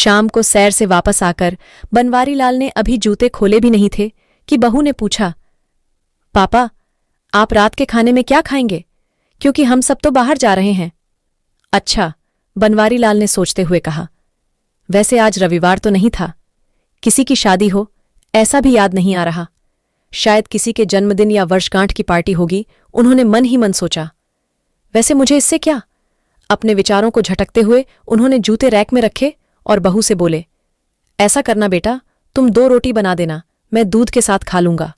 शाम को सैर से वापस आकर बनवारी लाल ने अभी जूते खोले भी नहीं थे कि बहू ने पूछा, पापा, आप रात के खाने में क्या खाएंगे? क्योंकि हम सब तो बाहर जा रहे हैं। अच्छा, बनवारी लाल ने सोचते हुए कहा। वैसे आज रविवार तो नहीं था, किसी की शादी हो ऐसा भी याद नहीं आ रहा। शायद किसी के जन्मदिन या वर्षगांठ की पार्टी होगी, उन्होंने मन ही मन सोचा। वैसे मुझे इससे क्या? अपने विचारों को झटकते हुए उन्होंने जूते रैक में रखे और बहू से बोले, ऐसा करना बेटा, तुम 2 रोटी बना देना, मैं दूध के साथ खा लूंगा।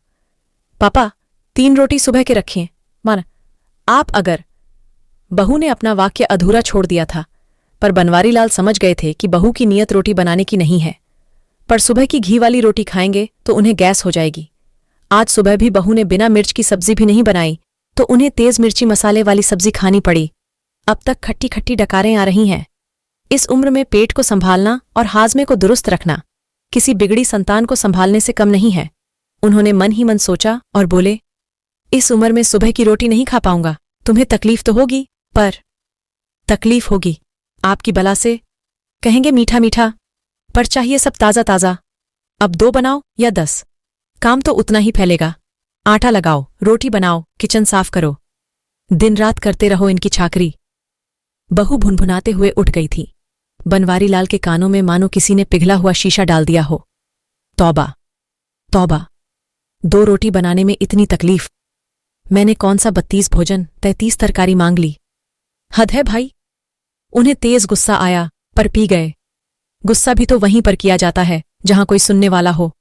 पापा, 3 रोटी सुबह के रखिए, मान आप अगर। बहू ने अपना वाक्य अधूरा छोड़ दिया था, पर बनवारी लाल समझ गए थे कि बहू की नीयत रोटी बनाने की नहीं है। पर सुबह की घी वाली रोटी खाएंगे तो उन्हें गैस हो जाएगी। आज सुबह भी बहू ने बिना मिर्च की सब्जी भी नहीं बनाई, तो उन्हें तेज मिर्ची मसाले वाली सब्जी खानी पड़ी। अब तक खट्टी खट्टी डकारें आ रही हैं। इस उम्र में पेट को संभालना और हाजमे को दुरुस्त रखना किसी बिगड़ी संतान को संभालने से कम नहीं है। उन्होंने मन ही मन सोचा और बोले, इस उम्र में सुबह की रोटी नहीं खा पाऊंगा। तुम्हें तकलीफ तो होगी, पर तकलीफ होगी आपकी बला से। कहेंगे मीठा मीठा, पर चाहिए सब ताज़ा ताज़ा। अब 2 बनाओ या 10, काम तो उतना ही फैलेगा। आटा लगाओ, रोटी बनाओ, किचन साफ करो, दिन रात करते रहो इनकी चाकरी। बहू भुनभुनाते हुए उठ गई थी। बनवारी लाल के कानों में मानो किसी ने पिघला हुआ शीशा डाल दिया हो। तौबा तौबा, 2 रोटी बनाने में इतनी तकलीफ। मैंने कौन सा 32 भोजन 33 तरकारी मांग ली। हद है भाई। उन्हें तेज गुस्सा आया, पर पी गए। गुस्सा भी तो वहीं पर किया जाता है जहां कोई सुनने वाला हो।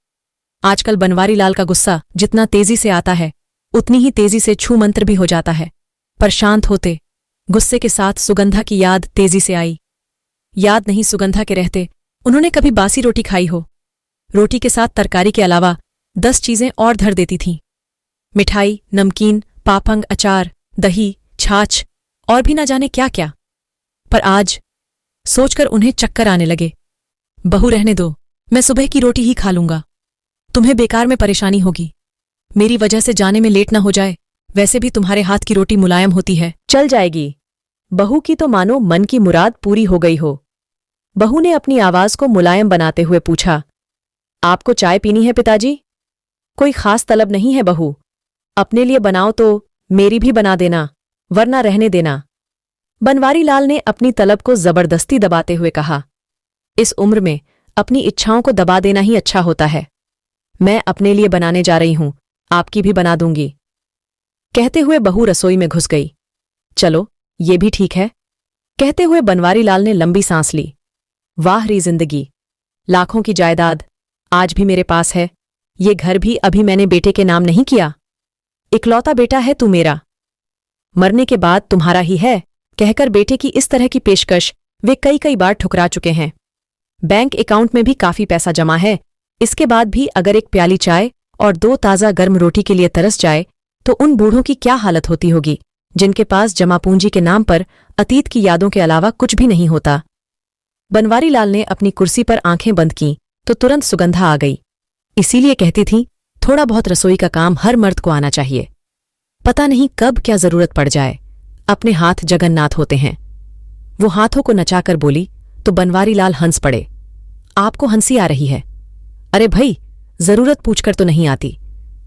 आजकल बनवारी लाल का गुस्सा जितना तेजी से आता है, उतनी ही तेजी से छू मंत्र भी हो जाता है। पर शांत होते गुस्से के साथ सुगंधा की याद तेजी से आई। याद नहीं सुगंधा के रहते उन्होंने कभी बासी रोटी खाई हो। रोटी के साथ तरकारी के अलावा 10 चीजें और धर देती थीं। मिठाई, नमकीन, पापंग, अचार, दही, छाछ और भी ना जाने क्या क्या। पर आज सोचकर उन्हें चक्कर आने लगे। बहू, रहने दो, मैं सुबह की रोटी ही खा लूंगा। तुम्हें बेकार में परेशानी होगी। मेरी वजह से जाने में लेट ना हो जाए। वैसे भी तुम्हारे हाथ की रोटी मुलायम होती है। चल जाएगी। बहू की तो मानो मन की मुराद पूरी हो गई हो। बहू ने अपनी आवाज को मुलायम बनाते हुए पूछा, आपको चाय पीनी है पिताजी? कोई खास तलब नहीं है बहू। अपने लिए बनाओ तो मेरी भी बना देना, वरना रहने देना। बनवारी लाल ने अपनी तलब को जबरदस्ती दबाते हुए कहा, इस उम्र में अपनी इच्छाओं को दबा देना ही अच्छा होता है। मैं अपने लिए बनाने जा रही हूं, आपकी भी बना दूंगी। कहते हुए बहू रसोई में घुस गई। चलो, ये भी ठीक है। कहते हुए बनवारी लाल ने लंबी सांस ली। वाह री जिंदगी, लाखों की जायदाद आज भी मेरे पास है। ये घर भी अभी मैंने बेटे के नाम नहीं किया। इकलौता बेटा है तू मेरा, मरने के बाद तुम्हारा ही है, कहकर बेटे की इस तरह की पेशकश वे कई कई बार ठुकरा चुके हैं। बैंक अकाउंट में भी काफी पैसा जमा है। इसके बाद भी अगर एक प्याली चाय और 2 ताज़ा गर्म रोटी के लिए तरस जाए तो उन बूढ़ों की क्या हालत होती होगी जिनके पास जमा पूंजी के नाम पर अतीत की यादों के अलावा कुछ भी नहीं होता। बनवारी लाल ने अपनी कुर्सी पर आंखें बंद कीं तो तुरंत सुगंधा आ गई। इसीलिए कहती थी, थोड़ा बहुत रसोई का काम हर मर्द को आना चाहिए। पता नहीं कब क्या जरूरत पड़ जाए। अपने हाथ जगन्नाथ होते हैं। वो हाथों को नचाकर बोली तो बनवारी लाल हंस पड़े। आपको हंसी आ रही है? अरे भई, जरूरत पूछकर तो नहीं आती।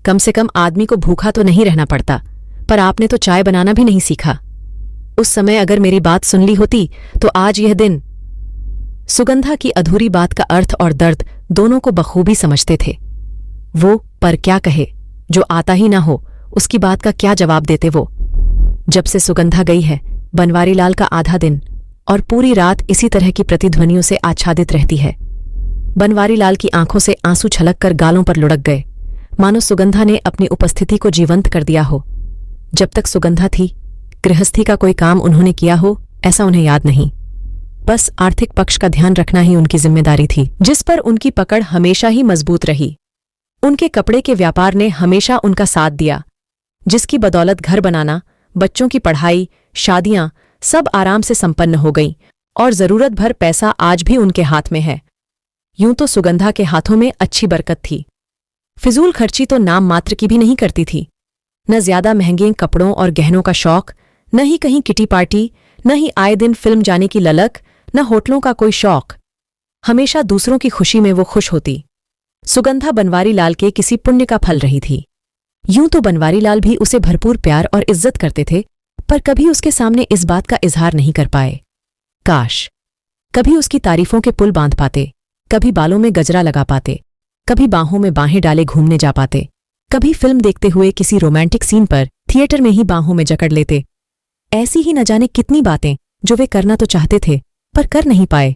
कम से कम आदमी को भूखा तो नहीं रहना पड़ता। पर आपने तो चाय बनाना भी नहीं सीखा। उस समय अगर मेरी बात सुन ली होती तो आज यह दिन। सुगंधा की अधूरी बात का अर्थ और दर्द दोनों को बखूबी समझते थे। वो पर क्या कहे, जो आता ही ना हो उसकी बात का क्या जवाब देते वो। जब से सुगंधा गई है, बनवारी लाल का आधा दिन और पूरी रात इसी तरह की प्रतिध्वनियों से आच्छादित रहती है। बनवारी लाल की आंखों से आंसू छलक कर गालों पर लुढ़क गए, मानो सुगंधा ने अपनी उपस्थिति को जीवंत कर दिया हो। जब तक सुगंधा थी, गृहस्थी का कोई काम उन्होंने किया हो ऐसा उन्हें याद नहीं। बस आर्थिक पक्ष का ध्यान रखना ही उनकी जिम्मेदारी थी, जिस पर उनकी पकड़ हमेशा ही मजबूत रही। उनके कपड़े के व्यापार ने हमेशा उनका साथ दिया, जिसकी बदौलत घर बनाना, बच्चों की पढ़ाई, शादियां सब आराम से संपन्न हो गईं और जरूरत भर पैसा आज भी उनके हाथ में है। यूं तो सुगंधा के हाथों में अच्छी बरकत थी। फिजूल खर्ची तो नाम मात्र की भी नहीं करती थी। न ज्यादा महंगे कपड़ों और गहनों का शौक, न ही कहीं किटी पार्टी, न ही आए दिन फिल्म जाने की ललक, न होटलों का कोई शौक। हमेशा दूसरों की खुशी में वो खुश होती। सुगंधा बनवारी लाल के किसी पुण्य का फल रही थी। यूं तो बनवारी लाल भी उसे भरपूर प्यार और इज्जत करते थे, पर कभी उसके सामने इस बात का इजहार नहीं कर पाए। काश कभी उसकी तारीफों के पुल बांध पाते, कभी बालों में गजरा लगा पाते, कभी बाहों में बाहें डाले घूमने जा पाते, कभी फिल्म देखते हुए किसी रोमांटिक सीन पर थिएटर में ही बाहों में जकड़ लेते। ऐसी ही न जाने कितनी बातें जो वे करना तो चाहते थे पर कर नहीं पाए।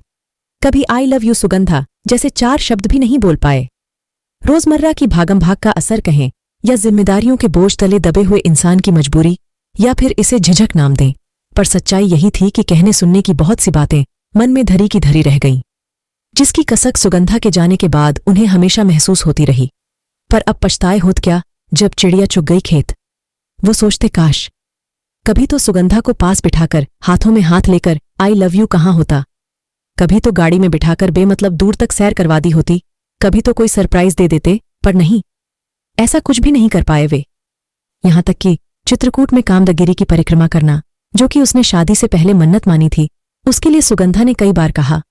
कभी आई लव यू सुगंधा जैसे 4 शब्द भी नहीं बोल पाए। रोजमर्रा की भागम भाग का असर कहें या जिम्मेदारियों के बोझ तले दबे हुए इंसान की मजबूरी, या फिर इसे झिझक नाम दें, पर सच्चाई यही थी कि कहने सुनने की बहुत सी बातें मन में धरी की धरी रह गईं, जिसकी कसक सुगंधा के जाने के बाद उन्हें हमेशा महसूस होती रही। पर अब पछताए होत क्या जब चिड़िया चुग गई खेत। वो सोचते काश कभी तो सुगंधा को पास बिठाकर हाथों में हाथ लेकर आई लव यू कहाँ होता, कभी तो गाड़ी में बिठाकर बेमतलब दूर तक सैर करवा दी होती, कभी तो कोई सरप्राइज दे देते, पर नहीं, ऐसा कुछ भी नहीं कर पाए वे। यहां तक कि चित्रकूट में कामदगिरी की परिक्रमा करना, जो कि उसने शादी से पहले मन्नत मानी थी, उसके लिए सुगंधा ने कई बार कहा,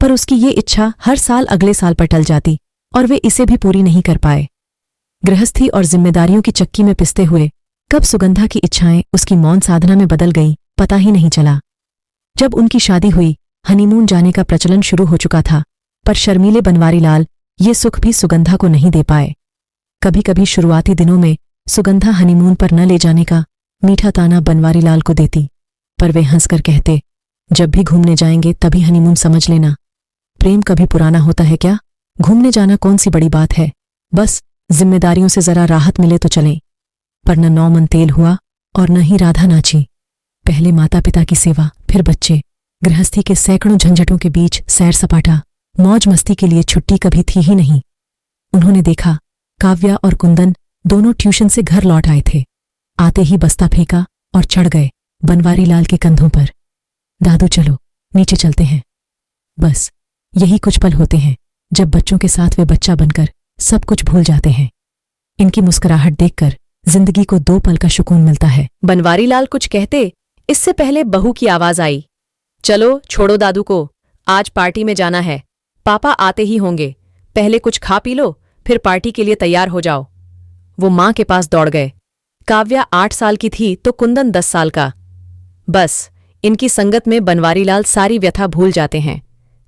पर उसकी ये इच्छा हर साल अगले साल पर टल जाती और वे इसे भी पूरी नहीं कर पाए। गृहस्थी और जिम्मेदारियों की चक्की में पिसते हुए कब सुगंधा की इच्छाएं उसकी मौन साधना में बदल गईं, पता ही नहीं चला। जब उनकी शादी हुई, हनीमून जाने का प्रचलन शुरू हो चुका था, पर शर्मीले बनवारी लाल ये सुख भी सुगंधा को नहीं दे पाए। कभी कभी शुरुआती दिनों में सुगंधा हनीमून पर न ले जाने का मीठा ताना बनवारी लाल को देती, पर वे हंसकर कहते, जब भी घूमने जाएंगे तभी हनीमून समझ लेना। प्रेम कभी पुराना होता है क्या? घूमने जाना कौन सी बड़ी बात है, बस जिम्मेदारियों से जरा राहत मिले तो चलें। पर न 9 मन तेल हुआ और न ही राधा नाची। पहले माता पिता की सेवा, फिर बच्चे, गृहस्थी के सैकड़ों झंझटों के बीच सैर सपाटा, मौज मस्ती के लिए छुट्टी कभी थी ही नहीं। उन्होंने देखा काव्या और कुंदन दोनों ट्यूशन से घर लौट आए थे। आते ही बस्ता फेंका और चढ़ गए बनवारी लाल के कंधों पर। दादू चलो नीचे चलते हैं। बस यही कुछ पल होते हैं जब बच्चों के साथ वे बच्चा बनकर सब कुछ भूल जाते हैं। इनकी मुस्कुराहट देखकर जिंदगी को 2 पल का सुकून मिलता है। बनवारी लाल कुछ कहते, इससे पहले बहू की आवाज आई, चलो छोड़ो दादू को, आज पार्टी में जाना है, पापा आते ही होंगे, पहले कुछ खा पी लो, फिर पार्टी के लिए तैयार हो जाओ। वो मां के पास दौड़ गए। काव्या 8 साल की थी तो कुंदन 10 साल का। बस इनकी संगत में बनवारी लाल सारी व्यथा भूल जाते हैं।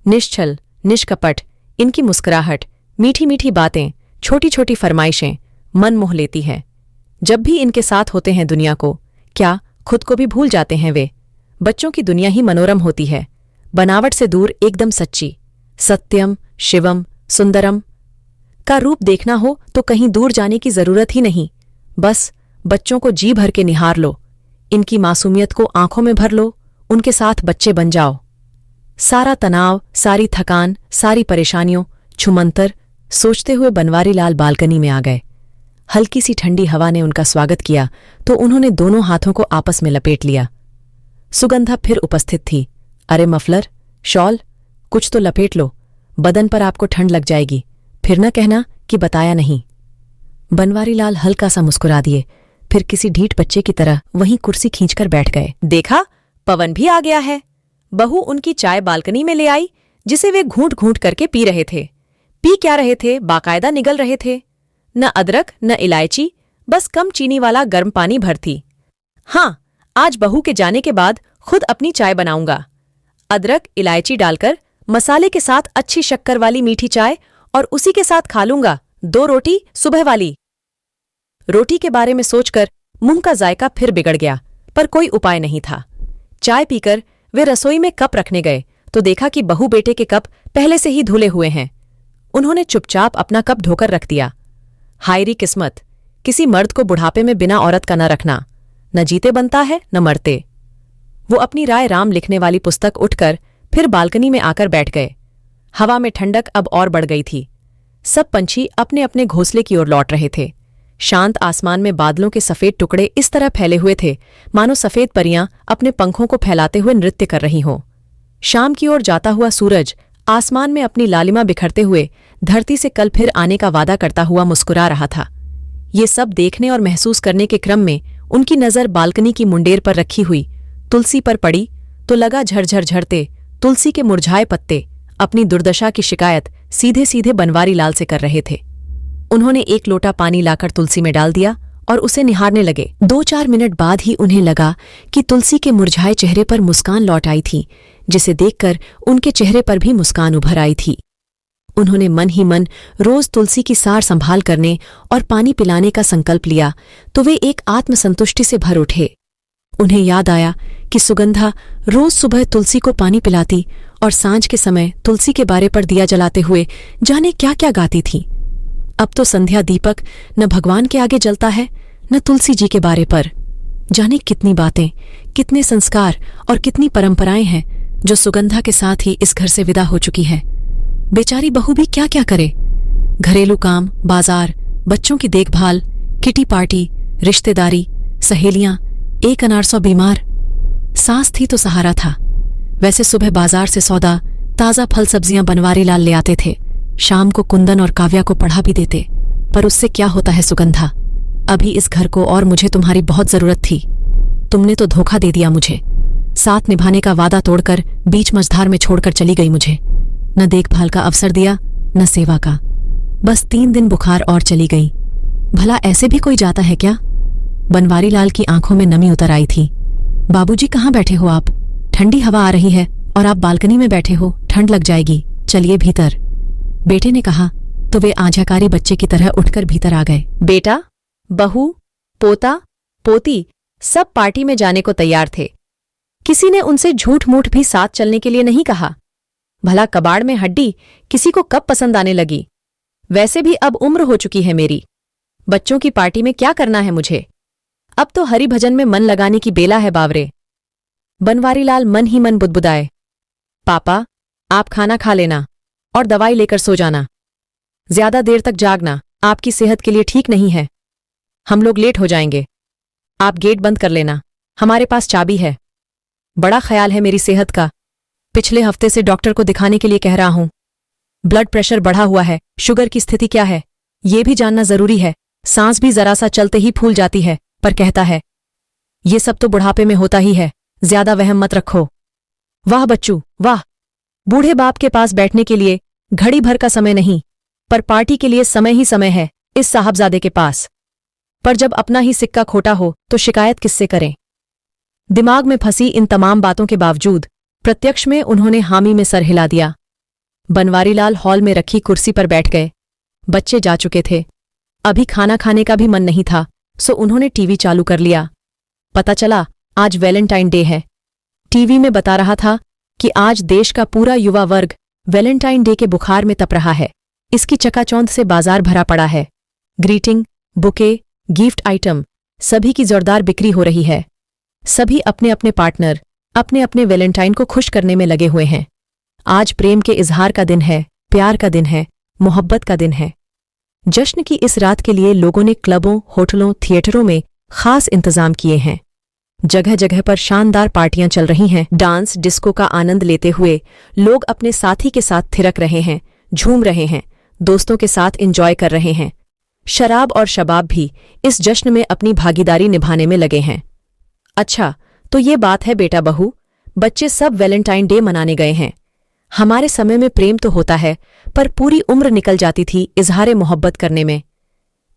निश्चल, निष्कपट, इनकी मुस्कुराहट, मीठी मीठी बातें, छोटी छोटी फरमाइशें मन मोह लेती है। जब भी इनके साथ होते हैं दुनिया को, क्या खुद को भी भूल जाते हैं वे। बच्चों की दुनिया ही मनोरम होती है, बनावट से दूर एकदम सच्ची। सत्यम, शिवम, सुंदरम का रूप देखना हो तो कहीं दूर जाने की जरूरत ही नहीं, बस बच्चों को जी भर के निहार लो, इनकी मासूमियत को आंखों में भर लो, उनके साथ बच्चे बन जाओ। सारा तनाव, सारी थकान, सारी परेशानियों छुमंतर सोचते हुए बनवारी लाल बालकनी में आ गए। हल्की सी ठंडी हवा ने उनका स्वागत किया तो उन्होंने दोनों हाथों को आपस में लपेट लिया। सुगंधा फिर उपस्थित थी। अरे मफलर, शॉल, कुछ तो लपेट लो, बदन पर आपको ठंड लग जाएगी, फिर न कहना कि बताया नहीं। बनवारी लाल हल्का सा मुस्कुरा दिए, फिर किसी ढीठ बच्चे की तरह वहीं कुर्सी खींचकर बैठ गए। देखा, पवन भी आ गया है। बहू उनकी चाय बालकनी में ले आई, जिसे वे घूंट घूंट करके पी रहे थे। पी क्या रहे थे, बाकायदा निगल रहे थे। न अदरक न इलायची, बस कम चीनी वाला गर्म पानी भरती। हाँ, आज बहू के जाने के बाद खुद अपनी चाय बनाऊंगा। अदरक इलायची डालकर मसाले के साथ अच्छी शक्कर वाली मीठी चाय, और उसी के साथ खा लूंगा 2 रोटी सुबह वाली। रोटी के बारे में सोचकर मुंह का जायका फिर बिगड़ गया, पर कोई उपाय नहीं था। चाय पीकर वे रसोई में कप रखने गए तो देखा कि बहू बेटे के कप पहले से ही धुले हुए हैं। उन्होंने चुपचाप अपना कप धोकर रख दिया। हायरी किस्मत, किसी मर्द को बुढ़ापे में बिना औरत का न रखना, न जीते बनता है न मरते। वो अपनी राय राम लिखने वाली पुस्तक उठकर फिर बालकनी में आकर बैठ गए। हवा में ठंडक अब और बढ़ गई थी। सब पंछी अपने अपने घोंसले की ओर लौट रहे थे। शांत आसमान में बादलों के सफेद टुकड़े इस तरह फैले हुए थे मानो सफेद परियां अपने पंखों को फैलाते हुए नृत्य कर रही हों। शाम की ओर जाता हुआ सूरज आसमान में अपनी लालिमा बिखरते हुए धरती से कल फिर आने का वादा करता हुआ मुस्कुरा रहा था। ये सब देखने और महसूस करने के क्रम में उनकी नज़र बालकनी की मुंडेर पर रखी हुई तुलसी पर पड़ी तो लगा झरझर झरते तुलसी के मुरझाए पत्ते अपनी दुर्दशा की शिकायत सीधे सीधे बनवारी लाल से कर रहे थे। उन्होंने एक लोटा पानी लाकर तुलसी में डाल दिया और उसे निहारने लगे। 2-4 मिनट बाद ही उन्हें लगा कि तुलसी के मुरझाए चेहरे पर मुस्कान लौट आई थी, जिसे देखकर उनके चेहरे पर भी मुस्कान उभर आई थी। उन्होंने मन ही मन रोज तुलसी की सार संभाल करने और पानी पिलाने का संकल्प लिया तो वे एक आत्मसंतुष्टि से भर उठे। उन्हें याद आया कि सुगंधा रोज सुबह तुलसी को पानी पिलाती और सांझ के समय तुलसी के बारे पर दिया जलाते हुए जाने क्या क्या गाती थी। अब तो संध्या दीपक न भगवान के आगे जलता है न तुलसी जी के बारे पर। जाने कितनी बातें, कितने संस्कार और कितनी परंपराएं हैं जो सुगंधा के साथ ही इस घर से विदा हो चुकी है। बेचारी बहू भी क्या क्या करे, घरेलू काम, बाजार, बच्चों की देखभाल, किटी पार्टी, रिश्तेदारी, सहेलियां, एक अनारसौ बीमार। सास थी तो सहारा था। वैसे सुबह बाजार से सौदा, ताजा फल सब्जियां बनवारी लाल ले आते थे। शाम को कुंदन और काव्या को पढ़ा भी देते। पर उससे क्या होता है सुगंधा, अभी इस घर को और मुझे तुम्हारी बहुत जरूरत थी। तुमने तो धोखा दे दिया मुझे। साथ निभाने का वादा तोड़कर बीच मझधार में छोड़कर चली गई मुझे। न देखभाल का अवसर दिया न सेवा का। बस 3 दिन बुखार और चली गई। भला ऐसे भी कोई जाता है क्या? बनवारी लाल की आंखों में नमी उतर आई थी। बाबूजी कहाँ बैठे हो आप? ठंडी हवा आ रही है और आप बालकनी में बैठे हो, ठंड लग जाएगी, चलिए भीतर। बेटे ने कहा तो वे आज्ञाकारी बच्चे की तरह उठकर भीतर आ गए। बेटा, बहू, पोता, पोती सब पार्टी में जाने को तैयार थे। किसी ने उनसे झूठ मूठ भी साथ चलने के लिए नहीं कहा। भला कबाड़ में हड्डी किसी को कब पसंद आने लगी? वैसे भी अब उम्र हो चुकी है मेरी। बच्चों की पार्टी में क्या करना है मुझे? अब तो हरि भजन में मन लगाने की बेला है बावरे। बनवारी लाल मन ही मन बुदबुदाए। पापा, आप खाना खा लेना और दवाई लेकर सो जाना। ज्यादा देर तक जागना आपकी सेहत के लिए ठीक नहीं है। हम लोग लेट हो जाएंगे। आप गेट बंद कर लेना, हमारे पास चाबी है। बड़ा ख्याल है मेरी सेहत का। पिछले हफ्ते से डॉक्टर को दिखाने के लिए कह रहा हूं। ब्लड प्रेशर बढ़ा हुआ है, शुगर की स्थिति क्या है ये भी जानना जरूरी है। सांस भी जरा सा चलते ही फूल जाती है, पर कहता है ये सब तो बुढ़ापे में होता ही है, ज्यादा वहम मत रखो। वाह बच्चू वाह, बूढ़े बाप के पास बैठने के लिए घड़ी भर का समय नहीं, पर पार्टी के लिए समय ही समय है इस साहबजादे के पास। पर जब अपना ही सिक्का खोटा हो तो शिकायत किससे करें? दिमाग में फंसी इन तमाम बातों के बावजूद प्रत्यक्ष में उन्होंने हामी में सर हिला दिया। बनवारी लाल हॉल में रखी कुर्सी पर बैठ गए। बच्चे जा चुके थे। अभी खाना खाने का भी मन नहीं था, सो उन्होंने टीवी चालू कर लिया। पता चला आज वैलेंटाइन डे है। टीवी में बता रहा था कि आज देश का पूरा युवा वर्ग वैलेंटाइन डे के बुखार में तप रहा है। इसकी चकाचौंध से बाजार भरा पड़ा है। ग्रीटिंग, बुके, गिफ्ट आइटम सभी की जोरदार बिक्री हो रही है। सभी अपने अपने पार्टनर, अपने अपने वैलेंटाइन को खुश करने में लगे हुए हैं। आज प्रेम के इजहार का दिन है, प्यार का दिन है, मोहब्बत का दिन है। जश्न की इस रात के लिए लोगों ने क्लबों, होटलों, थिएटरों में खास इंतजाम किए हैं। जगह जगह पर शानदार पार्टियां चल रही हैं। डांस, डिस्को का आनंद लेते हुए लोग अपने साथी के साथ थिरक रहे हैं, झूम रहे हैं, दोस्तों के साथ एंजॉय कर रहे हैं। शराब और शबाब भी इस जश्न में अपनी भागीदारी निभाने में लगे हैं। अच्छा, तो ये बात है बेटा बहू, बच्चे सब वैलेंटाइन डे मनाने गए हैं। हमारे समय में प्रेम तो होता है, पर पूरी उम्र निकल जाती थी इजहारे मोहब्बत करने में।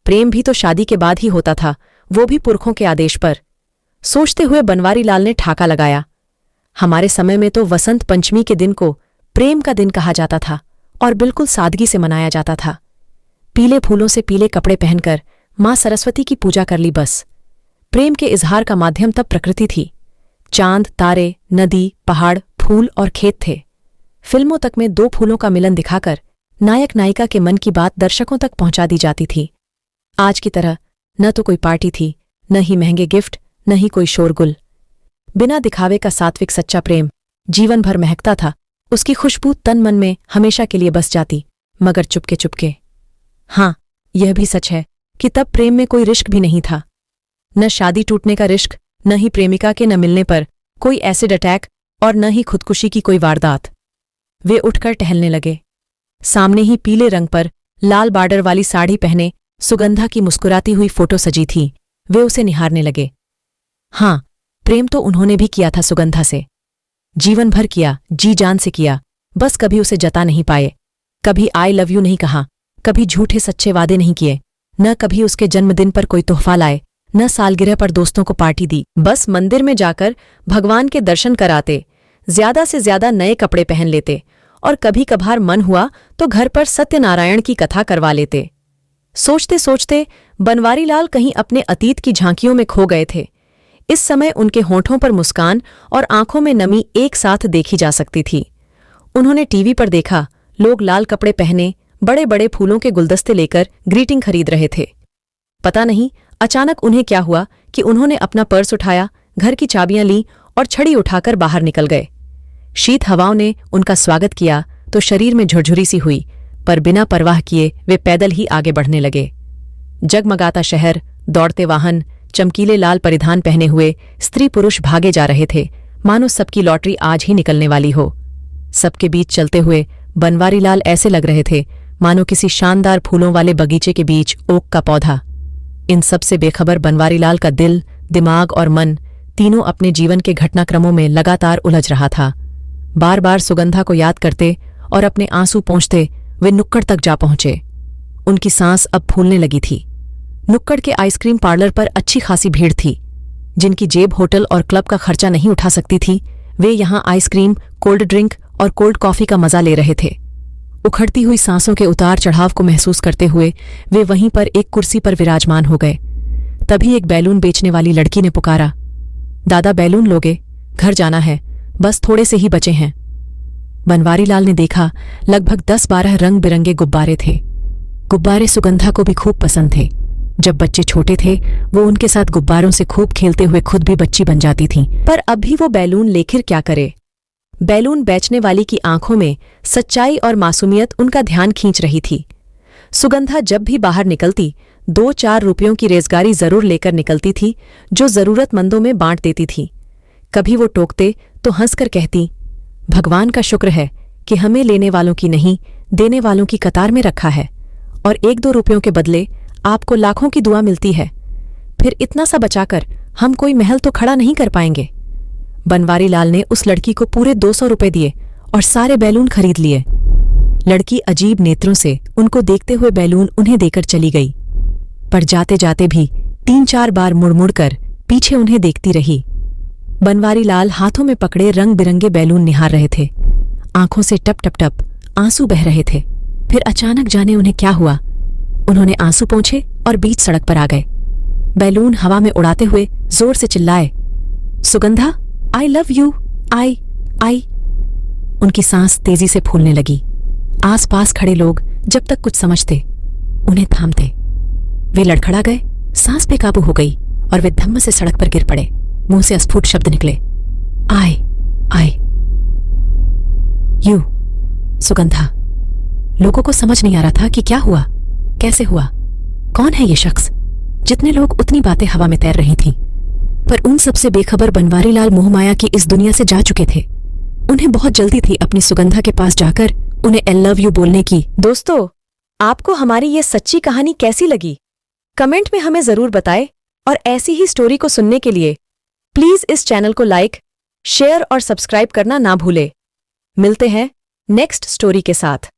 प्रेम भी तो शादी के बाद ही होता था, वो भी पुरखों के आदेश पर। सोचते हुए बनवारी लाल ने ठाका लगाया। हमारे समय में तो वसंत पंचमी के दिन को प्रेम का दिन कहा जाता था और बिल्कुल सादगी से मनाया जाता था। पीले फूलों से पीले कपड़े पहनकर मां सरस्वती की पूजा कर ली बस। प्रेम के इजहार का माध्यम तब प्रकृति थी। चांद, तारे, नदी, पहाड़, फूल और खेत थे। फिल्मों तक में 2 फूलों का मिलन दिखाकर नायक नायिका के मन की बात दर्शकों तक पहुंचा दी जाती थी। आज की तरह न तो कोई पार्टी थी, न ही महंगे गिफ्ट, न ही कोई शोरगुल। बिना दिखावे का सात्विक सच्चा प्रेम जीवन भर महकता था। उसकी खुशबू तन मन में हमेशा के लिए बस जाती, मगर चुपके चुपके। हाँ, यह भी सच है कि तब प्रेम में कोई रिश्क भी नहीं था। न शादी टूटने का रिश्क, न ही प्रेमिका के न मिलने पर कोई एसिड अटैक और न ही खुदकुशी की कोई वारदात। वे उठकर टहलने लगे। सामने ही पीले रंग पर लाल बॉर्डर वाली साड़ी पहने सुगंधा की मुस्कुराती हुई फोटो सजी थी। वे उसे निहारने लगे। हाँ, प्रेम तो उन्होंने भी किया था सुगंधा से। जीवन भर किया, जी जान से किया, बस कभी उसे जता नहीं पाए। कभी आई लव यू नहीं कहा, कभी झूठे सच्चे वादे नहीं किए, न कभी उसके जन्मदिन पर कोई तोहफा लाए, न सालगिरह पर दोस्तों को पार्टी दी। बस मंदिर में जाकर भगवान के दर्शन कराते, ज्यादा से ज्यादा नए कपड़े पहन लेते और कभी कभार मन हुआ तो घर पर सत्यनारायण की कथा करवा लेते। सोचते सोचते बनवारीलाल कहीं अपने अतीत की झांकियों में खो गए थे। इस समय उनके होठों पर मुस्कान और आंखों में नमी एक साथ देखी जा सकती थी। उन्होंने टीवी पर देखा, लोग लाल कपड़े पहने बड़े बड़े फूलों के गुलदस्ते लेकर ग्रीटिंग खरीद रहे थे। पता नहीं अचानक उन्हें क्या हुआ कि उन्होंने अपना पर्स उठाया, घर की चाबियां ली और छड़ी उठाकर बाहर निकल गए। शीत हवाओं ने उनका स्वागत किया तो शरीर में झुरझुरी सी हुई, पर बिना परवाह किए वे पैदल ही आगे बढ़ने लगे। जगमगाता शहर, दौड़ते वाहन, चमकीले लाल परिधान पहने हुए स्त्री पुरुष भागे जा रहे थे, मानो सबकी लॉटरी आज ही निकलने वाली हो। सबके बीच चलते हुए बनवारीलाल ऐसे लग रहे थे मानो किसी शानदार फूलों वाले बगीचे के बीच ओक का पौधा। इन सब से बेखबर बनवारीलाल का दिल, दिमाग और मन तीनों अपने जीवन के घटनाक्रमों में लगातार उलझ रहा था। बार बार सुगंधा को याद करते और अपने आंसू पोंछते वे नुक्कड़ तक जा पहुंचे। उनकी सांस अब फूलने लगी थी। नुक्कड़ के आइसक्रीम पार्लर पर अच्छी खासी भीड़ थी। जिनकी जेब होटल और क्लब का खर्चा नहीं उठा सकती थी, वे यहां आइसक्रीम, कोल्ड ड्रिंक और कोल्ड कॉफी का मजा ले रहे थे। उखड़ती हुई सांसों के उतार चढ़ाव को महसूस करते हुए वे वहीं पर एक कुर्सी पर विराजमान हो गए। तभी एक बैलून बेचने वाली लड़की ने पुकारा, दादा बैलून लोगे? घर जाना है, बस थोड़े से ही बचे हैं। बनवारीलाल ने देखा, लगभग 10-12 रंग बिरंगे गुब्बारे थे। गुब्बारे सुगंधा को भी खूब पसंद थे। जब बच्चे छोटे थे वो उनके साथ गुब्बारों से खूब खेलते हुए खुद भी बच्ची बन जाती थीं। पर अब भी वो बैलून लेकर क्या करे? बैलून बेचने वाली की आंखों में सच्चाई और मासूमियत उनका ध्यान खींच रही थी। सुगंधा जब भी बाहर निकलती 2-4 रुपयों की रेज़गारी जरूर लेकर निकलती थी, जो जरूरतमंदों में बांट देती थी। कभी वो टोकते तो हंसकर कहती, भगवान का शुक्र है कि हमें लेने वालों की नहीं, देने वालों की कतार में रखा है, और 1-2 रुपयों के बदले आपको लाखों की दुआ मिलती है। फिर इतना सा बचाकर हम कोई महल तो खड़ा नहीं कर पाएंगे। बनवारीलाल ने उस लड़की को पूरे 200 रुपए दिए और सारे बैलून खरीद लिए। लड़की अजीब नेत्रों से उनको देखते हुए बैलून उन्हें देकर चली गई, पर जाते जाते भी 3-4 बार मुड़ कर पीछे उन्हें देखती रही। बनवारीलाल हाथों में पकड़े रंग बिरंगे बैलून निहार रहे थे। आंखों से टप टप टप आंसू बह रहे थे। फिर अचानक जाने उन्हें क्या हुआ, उन्होंने आंसू पोंछे और बीच सड़क पर आ गए। बैलून हवा में उड़ाते हुए जोर से चिल्लाए, सुगंधा, आई लव यू, आई। उनकी सांस तेजी से फूलने लगी। आसपास खड़े लोग जब तक कुछ समझते उन्हें थामते। वे लड़खड़ा गए, सांस बेकाबू हो गई और वे धम्म से सड़क पर गिर पड़े। मुंह से अस्फुट शब्द निकले, आई यू। सुगंधा। लोगों को समझ नहीं आ रहा था कि क्या हुआ, कैसे हुआ, कौन है ये शख्स। जितने लोग उतनी बातें हवा में तैर रही थीं, पर उन सबसे बेखबर बनवारीलाल मोहमाया की इस दुनिया से जा चुके थे। उन्हें बहुत जल्दी थी अपनी सुगंधा के पास जाकर उन्हें आई लव यू बोलने की। दोस्तों, आपको हमारी ये सच्ची कहानी कैसी लगी? कमेंट में हमें जरूर बताएं, और ऐसी ही स्टोरी को सुनने के लिए प्लीज इस चैनल को लाइक, शेयर और सब्सक्राइब करना ना भूलें। मिलते हैं नेक्स्ट स्टोरी के साथ।